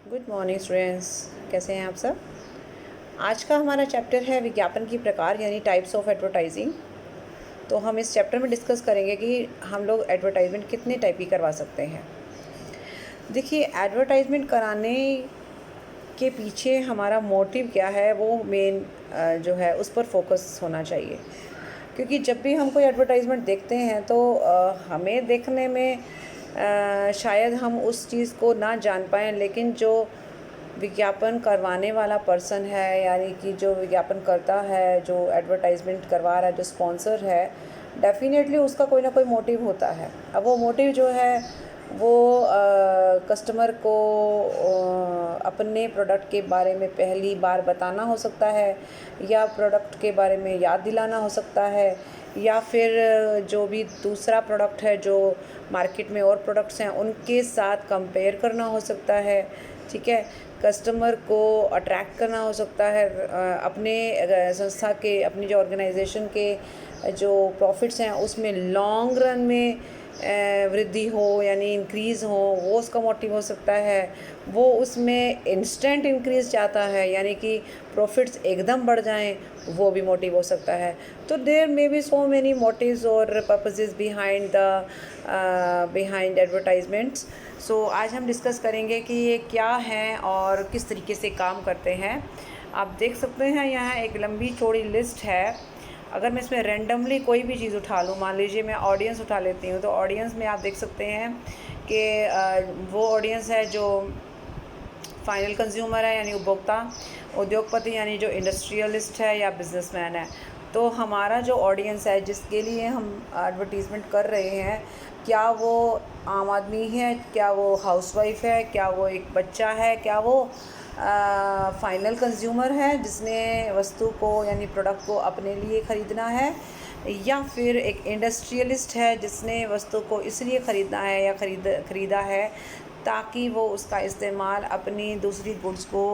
Good morning students. कैसे हैं आप सब। आज का हमारा चैप्टर है विज्ञापन की प्रकार यानी टाइप्स ऑफ एडवर्टाइजिंग। तो हम इस चैप्टर में डिस्कस करेंगे कि हम लोग एडवर्टाइजमेंट कितने टाइप की करवा सकते हैं। देखिए, एडवर्टाइजमेंट कराने के पीछे हमारा मोटिव क्या है वो मेन जो है उस पर फोकस होना चाहिए। क्योंकि जब भी हम कोई एडवर्टाइजमेंट देखते हैं तो हमें देखने में शायद हम उस चीज़ को ना जान पाएँ, लेकिन जो विज्ञापन करवाने वाला पर्सन है, यानी कि जो विज्ञापन करता है, जो एडवर्टाइजमेंट करवा रहा है, जो स्पॉन्सर है, डेफिनेटली उसका कोई ना कोई मोटिव होता है। अब वो मोटिव जो है वो कस्टमर को अपने प्रोडक्ट के बारे में पहली बार बताना हो सकता है, या प्रोडक्ट के बारे में याद दिलाना हो सकता है, या फिर जो भी दूसरा प्रोडक्ट है जो मार्केट में और प्रोडक्ट्स हैं उनके साथ कंपेयर करना हो सकता है। ठीक है, कस्टमर को अट्रैक्ट करना हो सकता है, अपने संस्था के, अपनी जो ऑर्गेनाइजेशन के जो प्रॉफिट्स हैं उसमें लॉन्ग रन में वृद्धि हो यानी इंक्रीज़ हो, वो उसका मोटिव हो सकता है। वो उसमें इंस्टेंट इंक्रीज़ चाहता है यानी कि प्रॉफिट्स एकदम बढ़ जाएं, वो भी मोटिव हो सकता है। तो there may be so many motives और पर्पसेस बिहाइंड एडवर्टाइजमेंट्स। सो आज हम डिस्कस करेंगे कि ये क्या हैं और किस तरीके से काम करते हैं। आप देख सकते हैं यहाँ एक लंबी चौड़ी लिस्ट है। अगर मैं इसमें रैंडमली कोई भी चीज़ उठा लूँ, मान लीजिए मैं ऑडियंस उठा लेती हूँ, तो ऑडियंस में आप देख सकते हैं कि वो ऑडियंस है जो फाइनल कंज्यूमर है यानी उपभोक्ता, उद्योगपति यानी जो इंडस्ट्रियलिस्ट है या बिजनेसमैन है। तो हमारा जो ऑडियंस है जिसके लिए हम एडवर्टीज़मेंट कर रहे हैं, क्या वो आम आदमी है, क्या वो हाउसवाइफ है, क्या वो एक बच्चा है, क्या वो फाइनल कंज्यूमर है जिसने वस्तु को यानी प्रोडक्ट को अपने लिए ख़रीदना है, या फिर एक इंडस्ट्रियलिस्ट है जिसने वस्तु को इसलिए ख़रीदना है या ख़रीदा है ताकि वो उसका इस्तेमाल अपनी दूसरी गुड्स को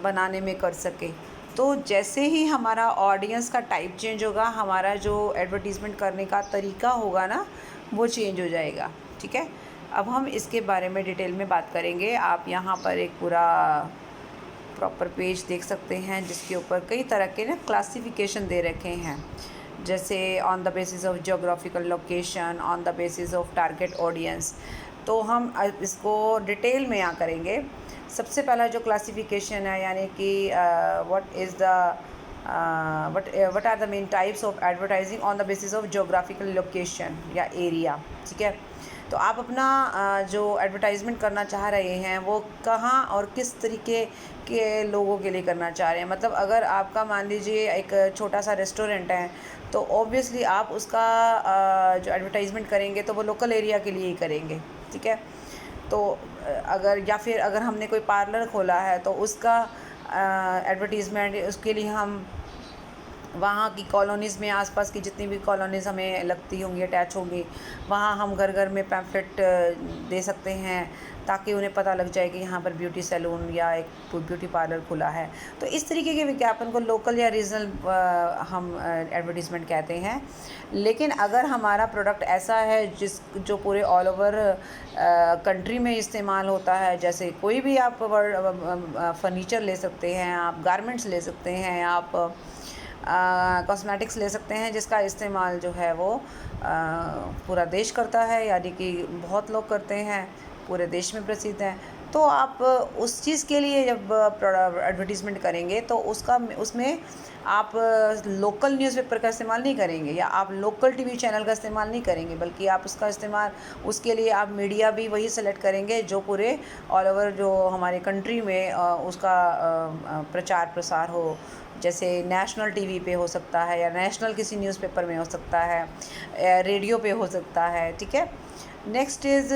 बनाने में कर सके। तो जैसे ही हमारा ऑडियंस का टाइप चेंज होगा, हमारा जो एडवर्टीज़मेंट करने का तरीका होगा ना, वो चेंज हो जाएगा। ठीक है, अब हम इसके बारे में डिटेल में बात करेंगे। आप यहाँ पर एक पूरा प्रॉपर पेज देख सकते हैं जिसके ऊपर कई तरह के ना क्लासिफिकेशन दे रखे हैं, जैसे on the basis of geographical location, on the basis of target audience. तो हम इसको डिटेल में यहाँ करेंगे। सबसे पहला जो क्लासिफिकेशन है यानी कि what are the main types of advertising on the basis of geographical location या एरिया। ठीक है, तो आप अपना जो एडवर्टाइजमेंट करना चाह रहे हैं वो कहाँ और किस तरीके के लोगों के लिए करना चाह रहे हैं। मतलब अगर आपका मान लीजिए एक छोटा सा रेस्टोरेंट है तो ऑब्वियसली आप उसका जो एडवर्टाइजमेंट करेंगे तो वो लोकल एरिया के लिए ही करेंगे। ठीक है, तो अगर हमने कोई पार्लर खोला है तो उसका एडवर्टीज़मेंट उसके लिए हम वहाँ की कॉलोनीज़ में, आसपास की जितनी भी कॉलोनीज़ हमें लगती होंगी, अटैच होंगी, वहाँ हम घर घर में पैम्फलेट दे सकते हैं ताकि उन्हें पता लग जाए कि यहाँ पर ब्यूटी सैलून या एक ब्यूटी पार्लर खुला है। तो इस तरीके के विज्ञापन को लोकल या रीजनल हम एडवर्टीज़मेंट कहते हैं। लेकिन अगर हमारा प्रोडक्ट ऐसा है जो पूरे ऑल ओवर कंट्री में इस्तेमाल होता है, जैसे कोई भी आप फर्नीचर ले सकते हैं, आप गारमेंट्स ले सकते हैं, आप कॉस्मेटिक्स ले सकते हैं, जिसका इस्तेमाल जो है वो पूरा देश करता है, यानी कि बहुत लोग करते हैं, पूरे देश में प्रसिद्ध हैं। तो आप उस चीज़ के लिए जब एडवर्टीज़मेंट करेंगे तो उसमें आप लोकल न्यूज़पेपर का इस्तेमाल नहीं करेंगे या आप लोकल टीवी चैनल का इस्तेमाल नहीं करेंगे, बल्कि आप उसका इस्तेमाल उसके लिए आप मीडिया भी वही सेलेक्ट करेंगे जो पूरे ऑल ओवर जो हमारे कंट्री में उसका प्रचार प्रसार हो। जैसे नेशनल टीवी पे हो सकता है, या नेशनल किसी न्यूज़पेपर में हो सकता है, रेडियो पे हो सकता है। ठीक है, नेक्स्ट इज़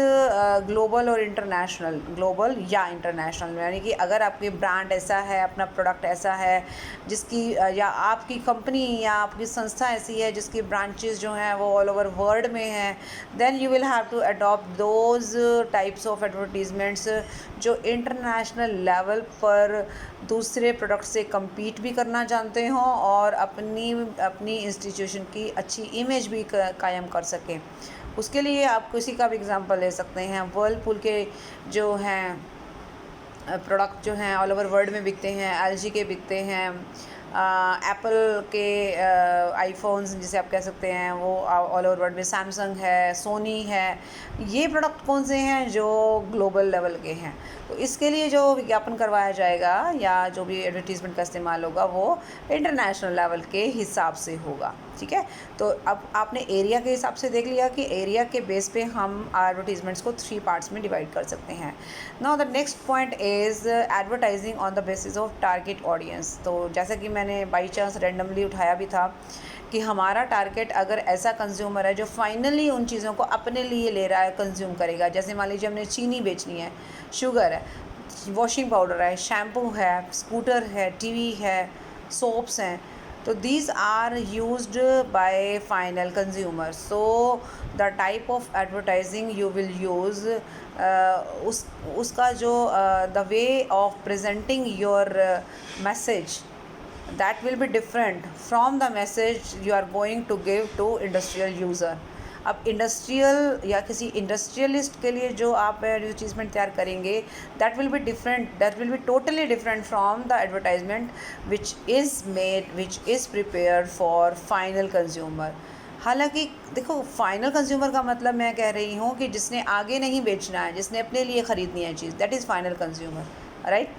ग्लोबल और इंटरनेशनल, ग्लोबल या इंटरनेशनल, यानी कि अगर आपके ब्रांड ऐसा है, अपना प्रोडक्ट ऐसा है जिसकी या आपकी कंपनी या आपकी संस्था ऐसी है जिसकी ब्रांचेस जो हैं वो ऑल ओवर वर्ल्ड में हैं, then you will have to adopt those types of advertisements जो इंटरनेशनल लेवल पर दूसरे प्रोडक्ट से compete भी करना जानते हों और अपनी इंस्टीट्यूशन की अच्छी इमेज भी कायम कर सकें। उसके लिए आप किसी का भी एग्ज़ाम्पल ले सकते हैं। वर्लपूल के जो हैं प्रोडक्ट जो हैं ऑल ओवर वर्ल्ड में बिकते हैं, एलजी के बिकते हैं, एप्पल के आईफोन्स जिसे आप कह सकते हैं वो ऑल ओवर वर्ल्ड में, सैमसंग है, सोनी है। ये प्रोडक्ट कौन से हैं जो ग्लोबल लेवल के हैं। तो इसके लिए जो विज्ञापन करवाया जाएगा या जो भी एडवर्टीज़मेंट का इस्तेमाल होगा वो इंटरनेशनल लेवल के हिसाब से होगा, ठीक है। तो अब आपने एरिया के हिसाब से देख लिया कि एरिया के बेस पे हम एडवर्टीज़मेंट्स को 3 पार्ट्स में डिवाइड कर सकते हैं। Now the next point is advertising on the basis of target audience. तो जैसा कि मैंने बाई चांस रैंडमली उठाया भी था कि हमारा टारगेट अगर ऐसा कंज्यूमर है जो फाइनली उन चीज़ों को अपने लिए ले रहा है, कंज्यूम करेगा। जैसे मान लीजिए हमने चीनी बेचनी है, शुगर है, वॉशिंग पाउडर है, शैम्पू है, स्कूटर है, टीवी है, सोप्स हैं। तो these are used by final consumer. So the type of advertising you will use उसका जो the way of presenting your message that will be different from the message you are going to give to industrial user. अब industrial या किसी industrialist के लिए जो आप advertisement तैयार करेंगे that will be totally different from the advertisement which is prepared for final consumer. हालांकि देखो, फाइनल कंज्यूमर का मतलब मैं कह रही हूँ कि जिसने आगे नहीं बेचना है, जिसने अपने लिए ख़रीदनी है चीज़, that is final consumer, right.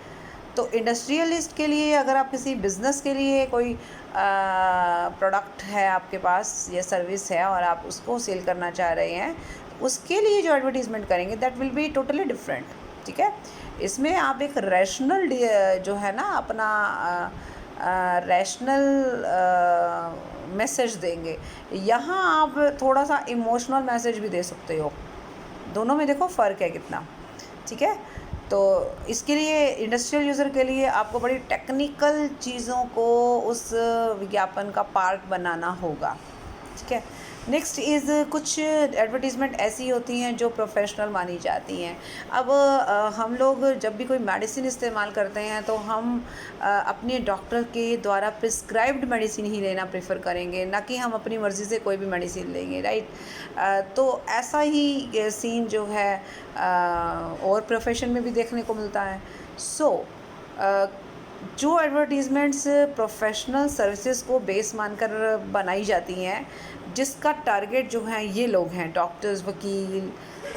तो इंडस्ट्रियलिस्ट के लिए अगर आप किसी बिज़नेस के लिए कोई प्रोडक्ट है आपके पास या सर्विस है और आप उसको सेल करना चाह रहे हैं, उसके लिए जो एडवर्टीज़मेंट करेंगे that will be totally different, ठीक है। इसमें आप एक रैशनल जो है ना अपना रैशनल मैसेज देंगे। यहाँ आप थोड़ा सा इमोशनल मैसेज भी दे सकते हो। दोनों में देखो फ़र्क है कितना, ठीक है। तो इसके लिए इंडस्ट्रियल यूज़र के लिए आपको बड़ी टेक्निकल चीज़ों को उस विज्ञापन का पार्ट बनाना होगा, ठीक है। नेक्स्ट इज़ कुछ एडवर्टीज़मेंट ऐसी होती हैं जो प्रोफेशनल मानी जाती हैं। अब हम लोग जब भी कोई मेडिसिन इस्तेमाल करते हैं तो हम अपने डॉक्टर के द्वारा प्रिस्क्राइब्ड मेडिसिन ही लेना प्रेफर करेंगे, ना कि हम अपनी मर्ज़ी से कोई भी मेडिसिन लेंगे, राइट। तो ऐसा ही सीन जो है और प्रोफेशन में भी देखने को मिलता है। जो एडवर्टीज़मेंट्स प्रोफेशनल सर्विसेज को बेस मानकर बनाई जाती हैं, जिसका टारगेट जो है ये लोग हैं, डॉक्टर्स, वकील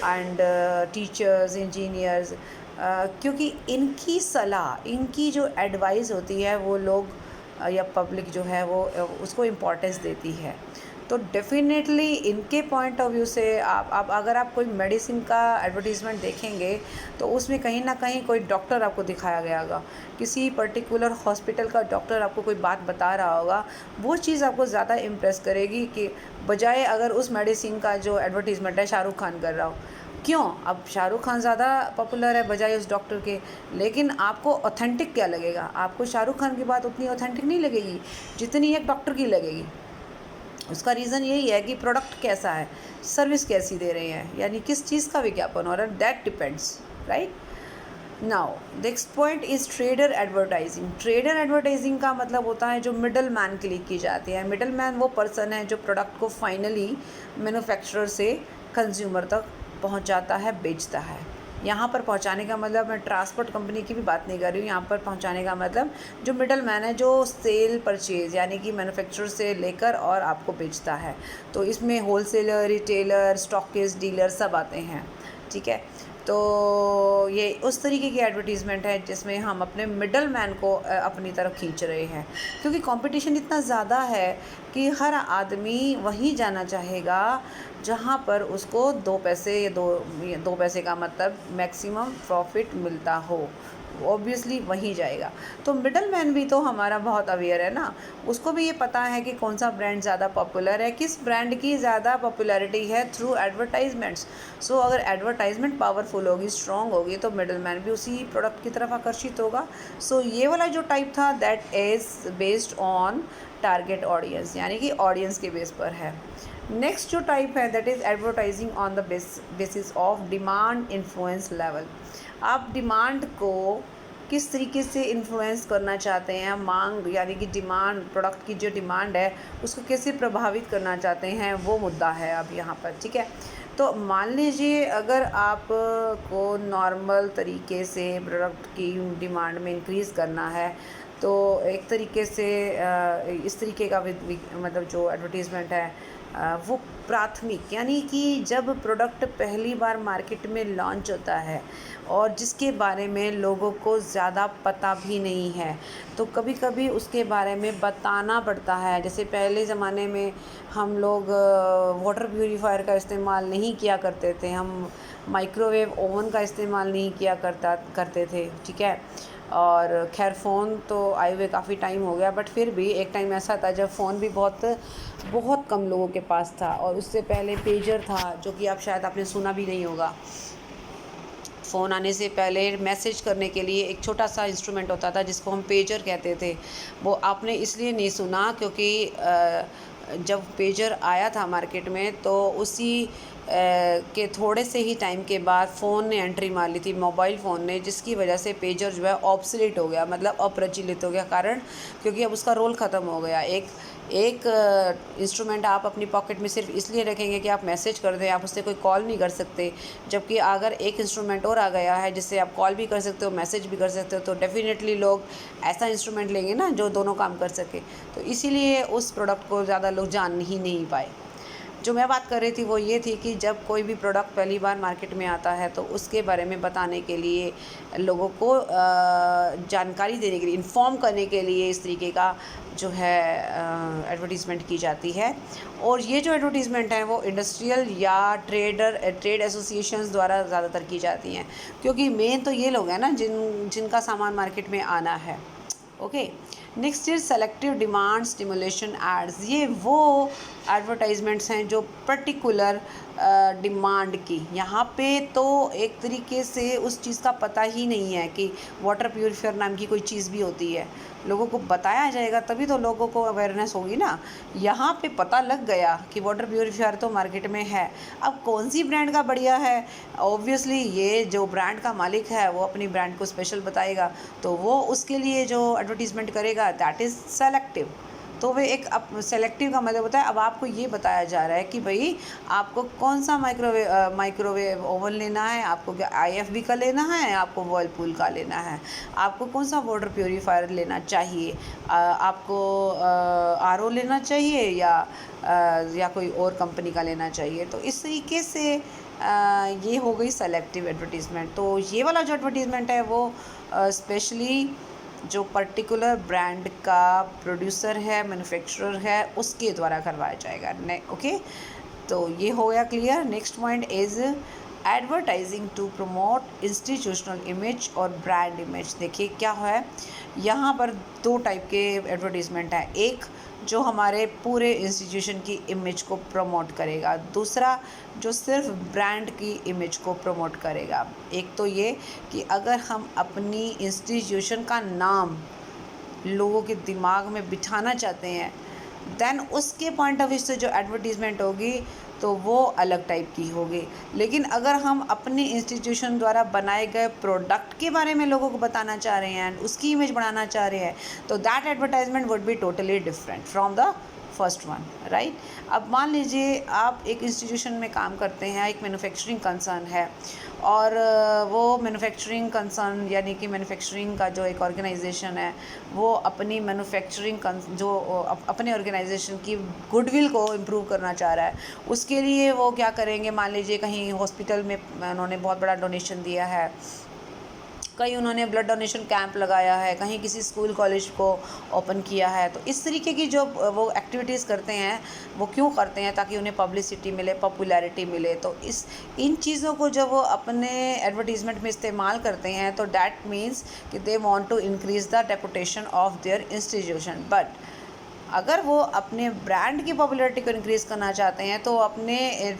एंड टीचर्स, इंजीनियर्स, क्योंकि इनकी सलाह, इनकी जो एडवाइस होती है वो लोग या पब्लिक जो है वो उसको इम्पोर्टेंस देती है। तो डेफिनेटली इनके पॉइंट ऑफ व्यू से आप अगर आप कोई मेडिसिन का एडवर्टीज़मेंट देखेंगे तो उसमें कहीं ना कहीं कोई डॉक्टर आपको दिखाया गया होगा, किसी पर्टिकुलर हॉस्पिटल का डॉक्टर आपको कोई बात बता रहा होगा। वो चीज़ आपको ज़्यादा इम्प्रेस करेगी कि बजाय अगर उस मेडिसिन का जो एडवर्टीज़मेंट है शाहरुख खान कर रहा हो। क्यों? अब शाहरुख खान ज़्यादा पॉपुलर है बजाय उस डॉक्टर के, लेकिन आपको ऑथेंटिक क्या लगेगा? आपको शाहरुख खान की बात उतनी ऑथेंटिक नहीं लगेगी जितनी एक डॉक्टर की लगेगी। उसका रीज़न यही है कि प्रोडक्ट कैसा है, सर्विस कैसी दे रहे हैं, यानी किस चीज़ का विज्ञापन हो रहा है, that depends, right. Now next point is trader advertising. Trader advertising का मतलब होता है जो मिडल मैन के लिए की जाती है। मिडल मैन वो पर्सन है जो प्रोडक्ट को फाइनली मैन्युफैक्चरर से कंज्यूमर तक पहुंचाता है, बेचता है। यहाँ पर पहुँचाने का मतलब मैं ट्रांसपोर्ट कंपनी की भी बात नहीं कर रही हूँ। यहाँ पर पहुँचाने का मतलब जो मिडल मैन है, जो सेल परचेज़ यानी कि मैन्युफैक्चरर से लेकर और आपको बेचता है। तो इसमें होलसेलर, रिटेलर, स्टॉकिस्ट, डीलर सब आते हैं, ठीक है। तो ये उस तरीके की एडवर्टीज़मेंट है जिसमें हम अपने मिडल मैन को अपनी तरफ खींच रहे हैं, क्योंकि कंपटीशन इतना ज़्यादा है कि हर आदमी वहीं जाना चाहेगा जहाँ पर उसको 2 पैसे या दो पैसे का मतलब मैक्सिमम प्रॉफिट मिलता हो, ऑब्वियसली वहीं जाएगा। तो मिडल मैन भी तो हमारा बहुत अवेयर है ना, उसको भी ये पता है कि कौन सा ब्रांड ज़्यादा पॉपुलर है, किस ब्रांड की ज़्यादा पॉपुलैरिटी है थ्रू एडवर्टाइजमेंट्स। सो अगर एडवर्टाइजमेंट पावरफुल होगी, स्ट्रॉन्ग होगी, तो मिडल मैन भी उसी प्रोडक्ट की तरफ आकर्षित होगा। सो ये वाला जो टाइप था that is based on target audience, यानी कि ऑडियंस के बेस पर है। नेक्स्ट जो टाइप है that is advertising on the basis of demand influence level. आप डिमांड को किस तरीके से इन्फ्लुएंस करना चाहते हैं, मांग यानी कि डिमांड, प्रोडक्ट की जो डिमांड है उसको कैसे प्रभावित करना चाहते हैं, वो मुद्दा है अब यहाँ पर, ठीक है। तो मान लीजिए अगर आप को नॉर्मल तरीके से प्रोडक्ट की डिमांड में इंक्रीज़ करना है, तो एक तरीके से इस तरीके का मतलब जो एडवर्टीज़मेंट है वो प्राथमिक, यानी कि जब प्रोडक्ट पहली बार मार्केट में लॉन्च होता है और जिसके बारे में लोगों को ज़्यादा पता भी नहीं है, तो कभी कभी उसके बारे में बताना पड़ता है। जैसे पहले ज़माने में हम लोग वाटर प्यूरीफायर का इस्तेमाल नहीं किया करते थे, हम माइक्रोवेव ओवन का इस्तेमाल नहीं किया करते थे, ठीक है। और खैर फ़ोन तो आए हुए काफ़ी टाइम हो गया, बट फिर भी एक टाइम ऐसा था जब फ़ोन भी बहुत बहुत कम लोगों के पास था। और उससे पहले पेजर था, जो कि आप शायद आपने सुना भी नहीं होगा। फ़ोन आने से पहले मैसेज करने के लिए एक छोटा सा इंस्ट्रूमेंट होता था जिसको हम पेजर कहते थे। वो आपने इसलिए नहीं सुना क्योंकि जब पेजर आया था मार्केट में तो उसी के थोड़े से ही टाइम के बाद फ़ोन ने एंट्री मार ली थी, मोबाइल फ़ोन ने, जिसकी वजह से पेजर जो है ऑब्सोलीट हो गया, मतलब अप्रचलित हो गया। कारण क्योंकि अब उसका रोल ख़त्म हो गया। एक इंस्ट्रूमेंट आप अपनी पॉकेट में सिर्फ इसलिए रखेंगे कि आप मैसेज कर दें, आप उससे कोई कॉल नहीं कर सकते। जबकि अगर एक इंस्ट्रूमेंट और आ गया है जिससे आप कॉल भी कर सकते हो, मैसेज भी कर सकते हो, तो डेफ़िनेटली लोग ऐसा इंस्ट्रूमेंट लेंगे ना जो दोनों काम कर सके। तो इसीलिए उस प्रोडक्ट को ज़्यादा लोग जान ही नहीं पाए। जो मैं बात कर रही थी वो ये थी कि जब कोई भी प्रोडक्ट पहली बार मार्केट में आता है तो उसके बारे में बताने के लिए, लोगों को जानकारी देने के लिए, इन्फॉर्म करने के लिए इस तरीके का जो है एडवर्टीज़मेंट की जाती है। और ये जो एडवर्टीज़मेंट है वो इंडस्ट्रियल या ट्रेड एसोसिएशंस द्वारा ज़्यादातर की जाती हैं, क्योंकि मेन तो ये लोग हैं ना जिनका सामान मार्केट में आना है। Okay, next is selective demand stimulation ads. ये वो एडवर्टाइजमेंट्स हैं जो पर्टिकुलर डिमांड की, यहाँ पे तो एक तरीके से उस चीज़ का पता ही नहीं है कि वाटर प्यूरीफायर नाम की कोई चीज़ भी होती है। लोगों को बताया जाएगा तभी तो लोगों को अवेयरनेस होगी ना। यहाँ पे पता लग गया कि वाटर प्यूरीफायर तो मार्केट में है, अब कौन सी ब्रांड का बढ़िया है, ऑब्वियसली ये जो ब्रांड का मालिक है वो अपनी ब्रांड को स्पेशल बताएगा, तो वो उसके लिए जो एडवर्टीज़मेंट करेगा दैट इज़ सेलेक्टिव। तो वे एक सेलेक्टिव का मतलब होता है अब आपको ये बताया जा रहा है कि भाई आपको कौन सा माइक्रोवेव ओवन लेना है, आपको क्या IFB का लेना है, आपको वर्लपूल का लेना है, आपको कौन सा वाटर प्यूरीफायर लेना चाहिए, आपको RO लेना चाहिए या कोई और कंपनी का लेना चाहिए। तो इस तरीके से ये हो गई सेलेक्टिव एडवर्टीज़मेंट। तो ये वाला जो एडवर्टीज़मेंट है वो स्पेशली जो पर्टिकुलर ब्रांड का प्रोड्यूसर है, मैन्युफैक्चरर है, उसके द्वारा करवाया जाएगा। ओके, तो ये हो गया clear. Next point is advertising to promote institutional image और ब्रांड इमेज। देखिए क्या है, यहाँ पर दो टाइप के एडवर्टीज़मेंट हैं। एक जो हमारे पूरे इंस्टीट्यूशन की इमेज को प्रमोट करेगा, दूसरा जो सिर्फ ब्रांड की इमेज को प्रमोट करेगा। एक तो ये कि अगर हम अपनी इंस्टीट्यूशन का नाम लोगों के दिमाग में बिठाना चाहते हैं, देन उसके पॉइंट ऑफ व्यू से जो एडवर्टीज़मेंट होगी तो वो अलग टाइप की होगी। लेकिन अगर हम अपने इंस्टीट्यूशन द्वारा बनाए गए प्रोडक्ट के बारे में लोगों को बताना चाह रहे हैं, उसकी इमेज बढ़ाना चाह रहे हैं, तो that advertisement would be totally different from the first one, right. अब मान लीजिए आप एक इंस्टीट्यूशन में काम करते हैं, एक मैन्युफैक्चरिंग कंसर्न है, और वो मैन्युफैक्चरिंग कंसर्न यानी कि मैन्युफैक्चरिंग का जो एक ऑर्गेनाइजेशन है वो अपनी मैन्युफैक्चरिंग जो अपने ऑर्गेनाइजेशन की गुडविल को इम्प्रूव करना चाह रहा है, उसके लिए वो क्या करेंगे, मान लीजिए कहीं हॉस्पिटल में उन्होंने बहुत बड़ा डोनेशन दिया है, कहीं उन्होंने ब्लड डोनेशन कैंप लगाया है, कहीं किसी स्कूल कॉलेज को ओपन किया है। तो इस तरीके की जो वो एक्टिविटीज़ करते हैं वो क्यों करते हैं, ताकि उन्हें पब्लिसिटी मिले, पॉपुलैरिटी मिले। तो इन चीज़ों को जब वो अपने एडवर्टीज़मेंट में इस्तेमाल करते हैं तो डैट मीन्स कि they want to increase the reputation of their institution. But अगर वो अपने ब्रांड की पॉपुलैरिटी को इंक्रीज़ करना चाहते हैं तो अपने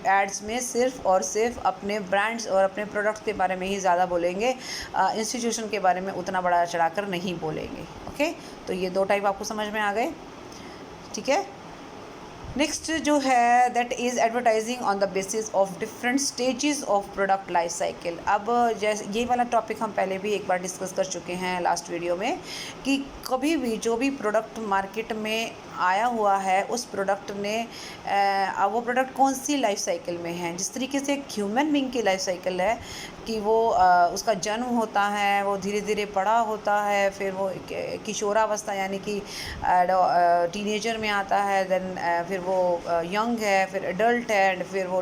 एड्स में सिर्फ और सिर्फ अपने ब्रांड्स और अपने प्रोडक्ट्स के बारे में ही ज़्यादा बोलेंगे, इंस्टीट्यूशन के बारे में उतना बड़ा चढ़ाकर नहीं बोलेंगे। ओके, तो ये दो टाइप आपको समझ में आ गए, ठीक है। नेक्स्ट जो है that is advertising on the basis of different stages of product life cycle. अब जैसे ये वाला टॉपिक हम पहले भी एक बार डिस्कस कर चुके हैं लास्ट वीडियो में कि कभी भी जो भी प्रोडक्ट मार्केट में आया हुआ है उस प्रोडक्ट ने वो प्रोडक्ट कौन सी लाइफ साइकिल में है। जिस तरीके से एक ह्यूमन बीइंग की लाइफ साइकिल है कि वो उसका जन्म होता है, वो धीरे धीरे बड़ा होता है, फिर वो किशोरावस्था यानी कि टीनेजर में आता है, देन फिर वो यंग है, फिर एडल्ट है, एंड फिर वो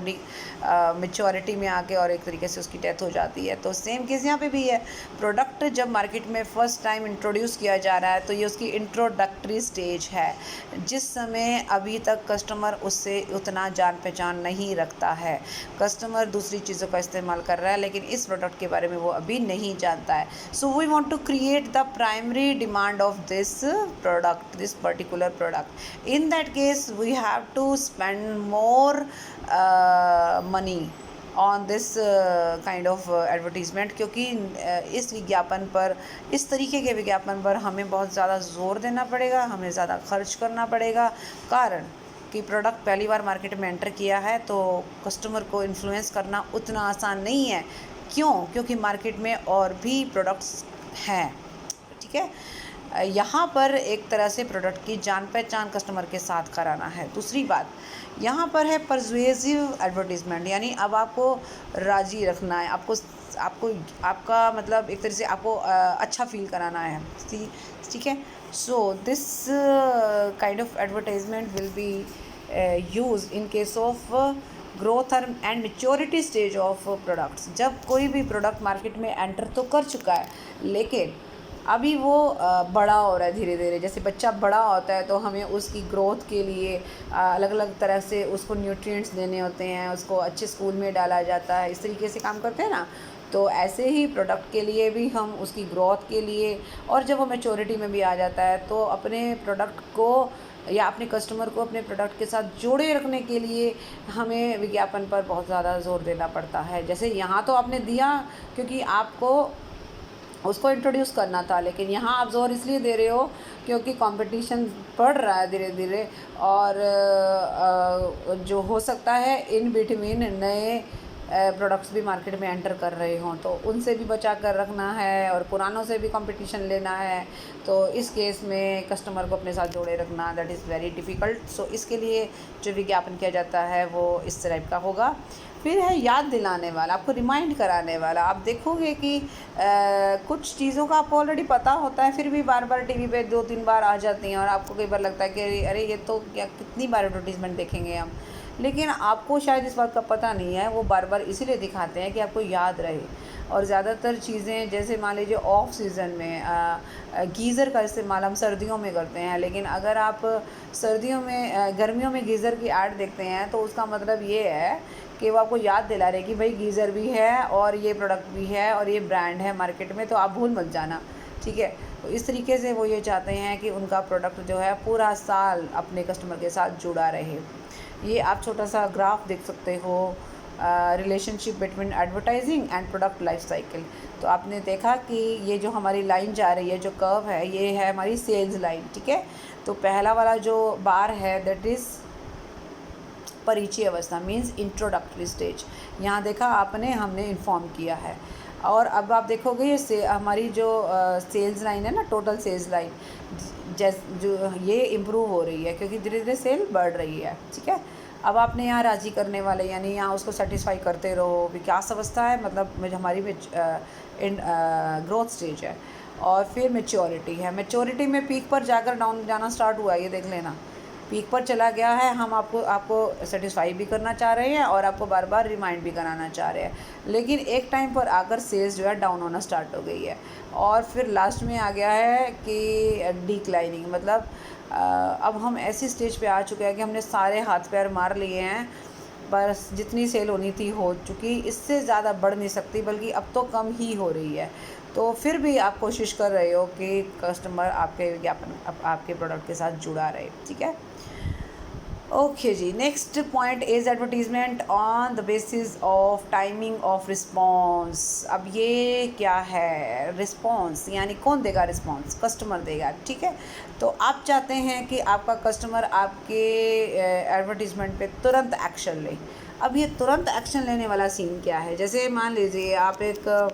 मेच्योरिटी में आके और एक तरीके से उसकी डेथ हो जाती है। तो सेम केस यहाँ पे भी है। प्रोडक्ट जब मार्केट में फ़र्स्ट टाइम इंट्रोड्यूस किया जा रहा है तो ये उसकी इंट्रोडक्टरी स्टेज है, जिस समय अभी तक कस्टमर उससे उतना जान पहचान नहीं रखता है। कस्टमर दूसरी चीज़ों का इस्तेमाल कर रहा है लेकिन इस प्रोडक्ट के बारे में वो अभी नहीं जानता है। So we want to create the primary demand of this product, this particular product. In that case we have to spend more money on this kind of advertisement, क्योंकि इस विज्ञापन पर, इस तरीके के विज्ञापन पर हमें बहुत ज़्यादा ज़ोर देना पड़ेगा, हमें ज़्यादा खर्च करना पड़ेगा। कारण कि प्रोडक्ट पहली बार मार्केट में एंटर किया है तो कस्टमर को इन्फ्लुएंस करना उतना आसान नहीं है। क्यों? क्योंकि मार्केट में और भी प्रोडक्ट्स हैं, ठीक है। यहाँ पर एक तरह से प्रोडक्ट की जान पहचान कस्टमर के साथ कराना है। दूसरी बात यहाँ पर है परसुएसिव एडवर्टीज़मेंट, यानी अब आपको राज़ी रखना है, आपको आपका मतलब एक तरह से आपको अच्छा फील कराना है, ठीक है। So this kind of advertisement will be use in case of growth and maturity stage of products. जब कोई भी प्रोडक्ट मार्केट में एंटर तो कर चुका है लेकिन अभी वो बड़ा हो रहा है धीरे धीरे। जैसे बच्चा बड़ा होता है तो हमें उसकी ग्रोथ के लिए अलग अलग तरह से उसको न्यूट्रिएंट्स देने होते हैं, उसको अच्छे स्कूल में डाला जाता है, इस तरीके से काम करते हैं ना। तो ऐसे ही प्रोडक्ट के लिए भी हम उसकी ग्रोथ के लिए, और जब वो मैच्योरिटी में भी आ जाता है तो अपने प्रोडक्ट को या अपने कस्टमर को अपने प्रोडक्ट के साथ जोड़े रखने के लिए हमें विज्ञापन पर बहुत ज़्यादा जोर देना पड़ता है। जैसे यहाँ तो आपने दिया क्योंकि आपको उसको इंट्रोड्यूस करना था, लेकिन यहाँ आप जोर इसलिए दे रहे हो क्योंकि कंपटीशन बढ़ रहा है धीरे धीरे, और जो हो सकता है इन बिटवीन नए प्रोडक्ट्स भी मार्केट में एंटर कर रहे हों तो उनसे भी बचा कर रखना है और पुरानों से भी कंपटीशन लेना है। तो इस केस में कस्टमर को अपने साथ जोड़े रखना दैट इज़ वेरी डिफ़िकल्ट। सो इसके लिए जो विज्ञापन किया जाता है वो इस टाइप का होगा। फिर है याद दिलाने वाला, आपको रिमाइंड कराने वाला। आप देखोगे कि कुछ चीज़ों का आपको ऑलरेडी पता होता है फिर भी बार बार टीवी पे 2-3 बार आ जाती हैं और आपको कई बार लगता है कि अरे ये तो क्या कितनी बार एडवर्टीज़मेंट देखेंगे हम, लेकिन आपको शायद इस बात का पता नहीं है। वो बार बार इसीलिए दिखाते हैं कि आपको याद रहे। और ज़्यादातर चीज़ें जैसे मान लीजिए ऑफ सीज़न में गीज़र का इस्तेमाल हम सर्दियों में करते हैं, लेकिन अगर आप सर्दियों में गर्मियों में गीज़र की ऐड देखते हैं तो उसका मतलब ये है कि वो आपको याद दिला रहे कि भाई गीज़र भी है और ये प्रोडक्ट भी है और ये ब्रांड है मार्केट में, तो आप भूल मत जाना, ठीक है। तो इस तरीके से वो ये चाहते हैं कि उनका प्रोडक्ट जो है पूरा साल अपने कस्टमर के साथ जुड़ा रहे। ये आप छोटा सा ग्राफ देख सकते हो, relationship between advertising and product life cycle. तो आपने देखा कि ये जो हमारी लाइन जा रही है, जो कर्व है, ये है हमारी सेल्स लाइन, ठीक है। तो पहला वाला जो बार है दैट इज़ परिचय अवस्था, मीन्स इंट्रोडक्टरी स्टेज। यहाँ देखा आपने, हमने इन्फॉर्म किया है। और अब आप देखोगे ये हमारी जो सेल्स लाइन है ना, टोटल सेल्स लाइन जो ये इम्प्रूव हो रही है क्योंकि धीरे धीरे सेल बढ़ रही है, ठीक है। अब आपने यहाँ राज़ी करने वाले यानी यहाँ उसको सेटिस्फाई करते रहो। विकास अवस्था है मतलब हमारी ग्रोथ स्टेज है। और फिर मैच्योरिटी है। मैच्योरिटी में पीक पर जाकर डाउन जाना स्टार्ट हुआ, ये देख लेना, पीक पर चला गया है। हम आपको सेटिस्फाई भी करना चाह रहे हैं और आपको बार बार रिमाइंड भी कराना चाह रहे हैं, लेकिन एक टाइम पर आकर सेल्स जो है डाउन होना स्टार्ट हो गई है। और फिर लास्ट में आ गया है कि डिक्लाइनिंग, मतलब अब हम ऐसी स्टेज पे आ चुके हैं कि हमने सारे हाथ पैर मार लिए हैं, बस जितनी सेल होनी थी हो चुकी, इससे ज़्यादा बढ़ नहीं सकती, बल्कि अब तो कम ही हो रही है। तो फिर भी आप कोशिश कर रहे हो कि कस्टमर आपके विज्ञापन आपके प्रोडक्ट के साथ जुड़ा रहे, ठीक है। Okay ji, next point is advertisement on the basis of timing of response. अब ये क्या है, रिस्पॉन्स यानी कौन देगा रिस्पॉन्स, कस्टमर देगा, ठीक है। तो आप चाहते हैं कि आपका कस्टमर आपके एडवर्टीजमेंट पे तुरंत एक्शन ले। अब ये तुरंत एक्शन लेने वाला सीन क्या है, जैसे मान लीजिए आप एक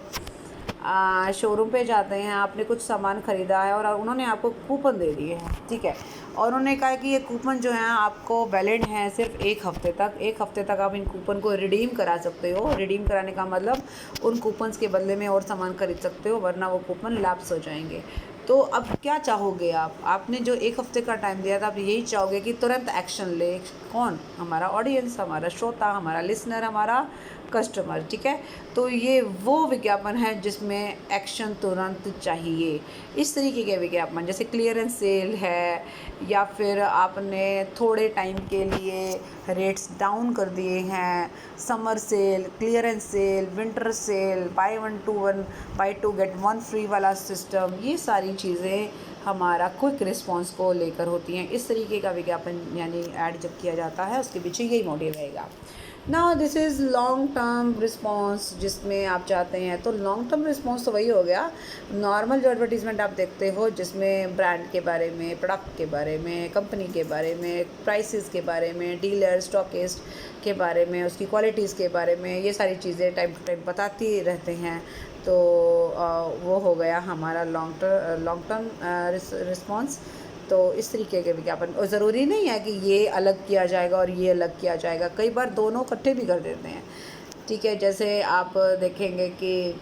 शोरूम पे जाते हैं, आपने कुछ सामान ख़रीदा है और उन्होंने आपको कूपन दे दिए हैं, ठीक है। और उन्होंने कहा कि ये कूपन जो है आपको वैलिड है सिर्फ एक हफ़्ते तक आप इन कूपन को रिडीम करा सकते हो। रिडीम कराने का मतलब उन कूपन्स के बदले में और सामान खरीद सकते हो, वरना वो कूपन लैप्स हो जाएंगे। तो अब क्या चाहोगे आप, आपने जो एक हफ़्ते का टाइम दिया था, आप यही चाहोगे कि तुरंत एक्शन ले। कौन, हमारा ऑडियंस, हमारा श्रोता, हमारा लिसनर, हमारा कस्टमर, ठीक है। तो ये वो विज्ञापन है जिसमें एक्शन तुरंत चाहिए। इस तरीके के विज्ञापन जैसे क्लियरेंस सेल है, या फिर आपने थोड़े टाइम के लिए रेट्स डाउन कर दिए हैं, summer sale, clearance sale, winter sale, buy two get one free वाला सिस्टम, ये सारी चीज़ें हमारा क्विक रिस्पॉन्स को लेकर होती हैं। इस तरीके का विज्ञापन यानी ऐड जब किया जाता है, उसके पीछे यही मोटिव रहेगा। Now this is long term response, जिसमें आप चाहते हैं, तो लॉन्ग टर्म रिस्पॉन्स तो वही हो गया नॉर्मल जो एडवर्टीज़मेंट आप देखते हो, जिसमें ब्रांड के बारे में, प्रोडक्ट के बारे में, कंपनी के बारे में, प्राइसेस के बारे में, डीलर स्टॉकिस्ट के बारे में, उसकी क्वालिटीज़ के बारे में, ये सारी चीज़ें टाइम टू टाइम बताती रहते हैं। तो वो हो गया हमारा लॉन्ग टर्म रिस्पॉन्स। तो इस तरीके के विज्ञापन, और ज़रूरी नहीं है कि ये अलग किया जाएगा और ये अलग किया जाएगा, कई बार दोनों इकट्ठे भी कर देते हैं, ठीक है। जैसे आप देखेंगे कि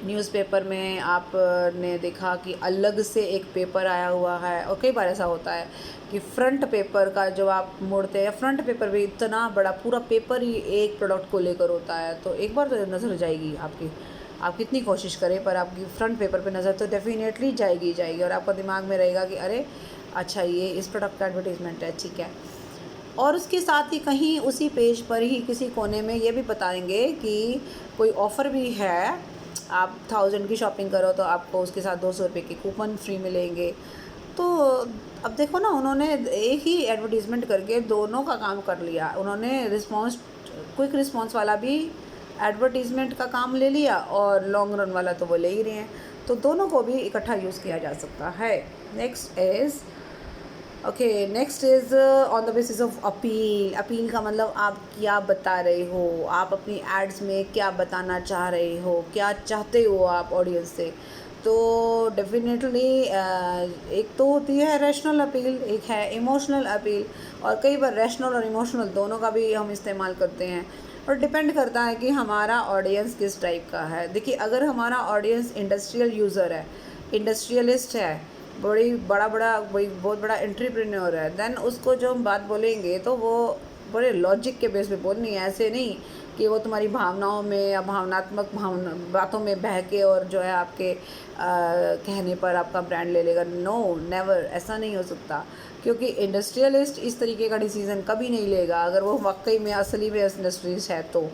न्यूज़पेपर में आपने देखा कि अलग से एक पेपर आया हुआ है, और कई बार ऐसा होता है कि फ्रंट पेपर का जो आप मोड़ते हैं, फ्रंट पेपर भी इतना बड़ा पूरा पेपर ही एक प्रोडक्ट को लेकर होता है। तो एक बार तो नज़र जाएगी आपकी, आप कितनी कोशिश करें पर आपकी फ्रंट पेपर पे नज़र तो डेफिनेटली जाएगी, और आपका दिमाग में रहेगा कि अरे अच्छा ये इस प्रोडक्ट का एडवर्टीज़मेंट है, ठीक है। और उसके साथ ही कहीं उसी पेज पर ही किसी कोने में ये भी बताएंगे कि कोई ऑफ़र भी है, आप 1000 की शॉपिंग करो तो आपको उसके साथ 200 रुपये के कूपन फ्री मिलेंगे। तो अब देखो ना, उन्होंने एक ही एडवर्टीज़मेंट करके दोनों का काम कर लिया। उन्होंने रिस्पॉन्स, क्विक रिस्पॉन्स वाला भी एडवर्टीज़मेंट का काम ले लिया, और लॉन्ग रन वाला तो वो ले ही रहे हैं, तो दोनों को भी इकट्ठा यूज़ किया जा सकता है। Next is on the basis of appeal. Appeal का मतलब आप क्या बता रहे हो, आप अपनी एड्स में क्या बताना चाह रहे हो, क्या चाहते हो आप ऑडियंस से। तो डेफिनेटली एक तो होती है रैशनल अपील, एक है इमोशनल अपील, और कई बार रैशनल और इमोशनल दोनों का भी हम इस्तेमाल करते हैं, और डिपेंड करता है कि हमारा ऑडियंस किस टाइप का है। देखिए, अगर हमारा ऑडियंस इंडस्ट्रियल यूज़र है, इंडस्ट्रियलिस्ट है, बहुत बड़ा एंटरप्रेन्योर है, देन उसको जो हम बात बोलेंगे तो वो बड़े लॉजिक के बेस पे बोलनी है। ऐसे नहीं कि वो तुम्हारी भावनाओं में या बातों में बह के और जो है आपके कहने पर आपका ब्रांड ले लेगा। नो, नेवर, ऐसा नहीं हो सकता, क्योंकि इंडस्ट्रियलिस्ट इस तरीके का डिसीज़न कभी नहीं लेगा। अगर वो वाकई में असली में इंडस्ट्रीज है तो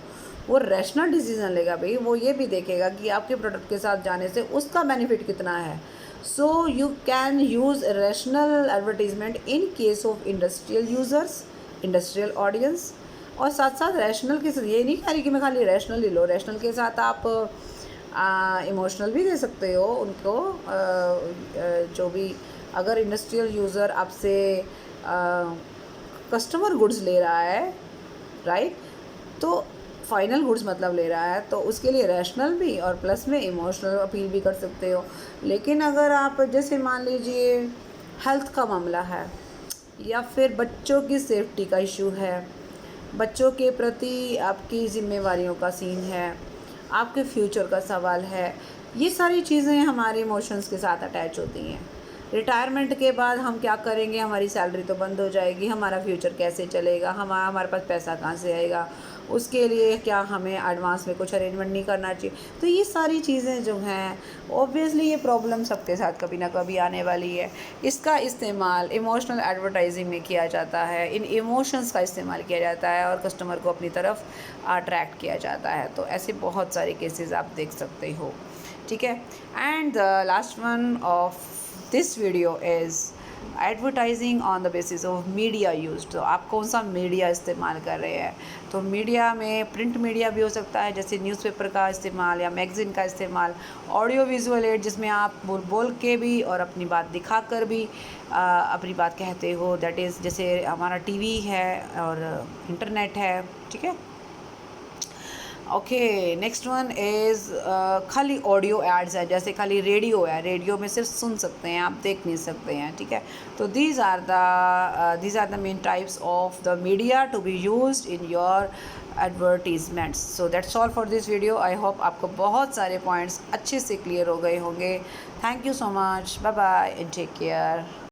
वो रैशनल डिसीज़न लेगा भाई। वो ये भी देखेगा कि आपके प्रोडक्ट के साथ जाने से उसका बेनिफिट कितना है। So you can use rational advertisement in case of industrial users, industrial audience. और साथ साथ रैशनल के, ये नहीं कह रही कि मैं खाली रैशनल ही लो, रैशनल के साथ आप इमोशनल भी दे सकते हो उनको। जो भी, अगर इंडस्ट्रियल यूज़र आपसे कस्टमर गुड्स ले रहा है, राइट, तो फाइनल गुड्स मतलब ले रहा है, तो उसके लिए रैशनल भी और प्लस में इमोशनल अपील भी कर सकते हो। लेकिन अगर आप जैसे मान लीजिए हेल्थ का मामला है, या फिर बच्चों की सेफ्टी का इशू है, बच्चों के प्रति आपकी जिम्मेवारियों का सीन है, आपके फ्यूचर का सवाल है, ये सारी चीज़ें हमारे इमोशंस के साथ अटैच होती हैं। रिटायरमेंट के बाद हम क्या करेंगे, हमारी सैलरी तो बंद हो जाएगी, हमारा फ्यूचर कैसे चलेगा, हमारे पास पैसा कहाँ से आएगा, उसके लिए क्या हमें एडवांस में कुछ अरेंजमेंट नहीं करना चाहिए। तो ये सारी चीज़ें जो हैं, ऑब्वियसली ये प्रॉब्लम सबके साथ कभी ना कभी आने वाली है। इसका इस्तेमाल इमोशनल एडवर्टाइजिंग में किया जाता है, इन इमोशंस का इस्तेमाल किया जाता है और कस्टमर को अपनी तरफ अट्रैक्ट किया जाता है। तो ऐसे बहुत सारे केसेस आप देख सकते हो, ठीक है। And the last one of this video is advertising on the basis of media use, तो आप कौन सा मीडिया इस्तेमाल कर रहे हैं। तो मीडिया में प्रिंट मीडिया भी हो सकता है, जैसे न्यूज़पेपर का इस्तेमाल या मैगज़ीन का इस्तेमाल। ऑडियो विजुअल एड, जिसमें आप बोल बोल के भी और अपनी बात दिखा कर भी अपनी बात कहते हो, दैट इज़ जैसे हमारा टीवी है और इंटरनेट है, ठीक है। ओके, नेक्स्ट वन इज़ खाली ऑडियो एड्स है, जैसे खाली रेडियो है, रेडियो में सिर्फ सुन सकते हैं, आप देख नहीं सकते हैं, ठीक है। तो these are the main types of the media to be used in your advertisements. So that's all for this video. I hope आपको बहुत सारे पॉइंट्स अच्छे से क्लियर हो गए होंगे। Thank you so much, bye bye and take care.